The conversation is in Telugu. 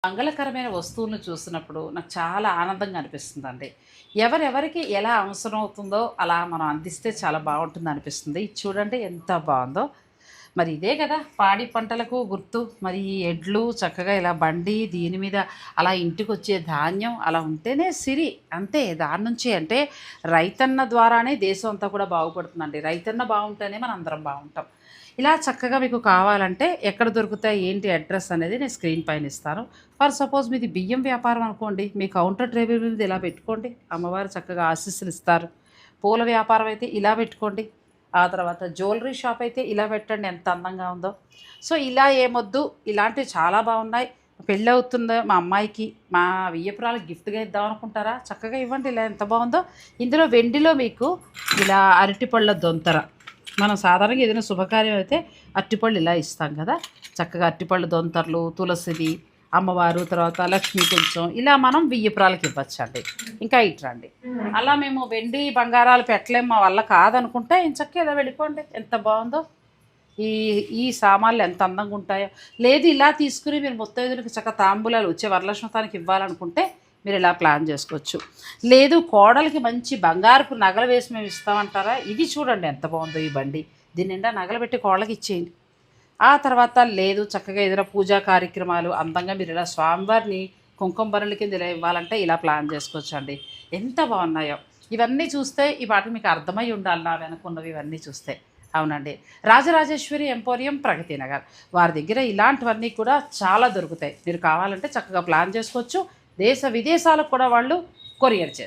మంగళకరమైన వస్తువులను చూసినప్పుడు నాకు చాలా ఆనందంగా అనిపిస్తుందండి. ఎవరెవరికి ఎలా అవసరం అవుతుందో అలా మనం అందిస్తే చాలా బావుంటుంది అనిపిస్తుంది. ఇది చూడండి ఎంత బావుందో. మరి ఇదే కదా పాడి పంటలకు గుర్తు. మరి ఈ ఎడ్లు చక్కగా ఇలా బండి దీని మీద అలా ఇంటికొచ్చే ధాన్యం అలా ఉంటేనే సిరి. అంతే దాని నుంచే అంటే రైతన్న ద్వారానే దేశం అంతా కూడా బాగుపడుతుందండి. రైతన్న బావుంటేనే మనందరం బావుంటాం. ఇలా చక్కగా మీకు కావాలంటే ఎక్కడ దొరుకుతాయి ఏంటి అడ్రస్ అనేది నేను స్క్రీన్ పైన ఇస్తాను. ఫర్ సపోజ్ మీది బియ్యం వ్యాపారం అనుకోండి, మీ కౌంటర్ టేబుల్ మీద ఇలా పెట్టుకోండి. అమ్మవారు చక్కగా ఆశీస్సులు ఇస్తారు. పూల వ్యాపారం అయితే ఇలా పెట్టుకోండి. ఆ తర్వాత జ్యువెలరీ షాప్ అయితే ఇలా పెట్టండి ఎంత అందంగా ఉందో. సో, ఇలా ఏమొద్దు ఇలాంటివి చాలా బాగున్నాయి. పెళ్ళవుతుందో మా అమ్మాయికి, మా వియ్యపురాలకి గిఫ్ట్‌గా ఇద్దాం అనుకుంటారా? చక్కగా ఇవ్వండి ఇలా ఎంత బావుందో. ఇందులో వెండిలో మీకు ఇలా అరటిపళ్ళ దొంతర. మనం సాధారణంగా ఏదైనా శుభకార్యం అయితే అరటిపళ్ళు ఇలా ఇస్తాం కదా! చక్కగా అరటిపళ్ళు దొంతర్లు, తులసిది, అమ్మవారు, తర్వాత లక్ష్మి కొంచెం ఇలా మనం బియ్యపురాలకి ఇవ్వచ్చండి. ఇంకా ఇట్రండి. అలా మేము వెండి, బంగారాలు పెట్టలేము మా వల్ల కాదనుకుంటే ఎంచక్కా ఇలా వెళ్ళిపోండి. ఎంత బావుందో. ఈ ఈ సామాన్లు ఎంత అందంగా ఉంటాయో. లేదు ఇలా తీసుకుని మీరు ముత్తైదులకి చక్కగా తాంబూలాలు వచ్చే వరలక్ష్మి వ్రతానికి ఇవ్వాలనుకుంటే మీరు ఇలా ప్లాన్ చేసుకోవచ్చు. లేదు కోడలికి మంచి బంగారపు నగలు వేసి మేము ఇస్తామంటారా? ఇది చూడండి ఎంత బాగుందో ఈ బండి. దీని నిండా నగలు పెట్టి కోడలికి ఇచ్చేయండి. ఆ తర్వాత లేదు చక్కగా ఏదైనా పూజా కార్యక్రమాలు అందంగా మీరు ఇలా స్వామివారిని కుంకుమ బరుల కింద ఇలా ఇవ్వాలంటే ఇలా ప్లాన్ చేసుకోవచ్చండి. ఎంత బాగున్నాయో. ఇవన్నీ చూస్తే ఈ పాటకి మీకు అర్థమై ఉండాలి నా వెనకున్నవి ఇవన్నీ చూస్తే. అవునండి. రాజరాజేశ్వరి ఎంపోరియం ప్రగతి నగర్. వారి దగ్గర ఇలాంటివన్నీ కూడా చాలా దొరుకుతాయి. మీరు కావాలంటే చక్కగా ప్లాన్ చేసుకోవచ్చు. దేశ విదేశాలకు కూడా వాళ్ళు కొరియర్ చేస్తారు.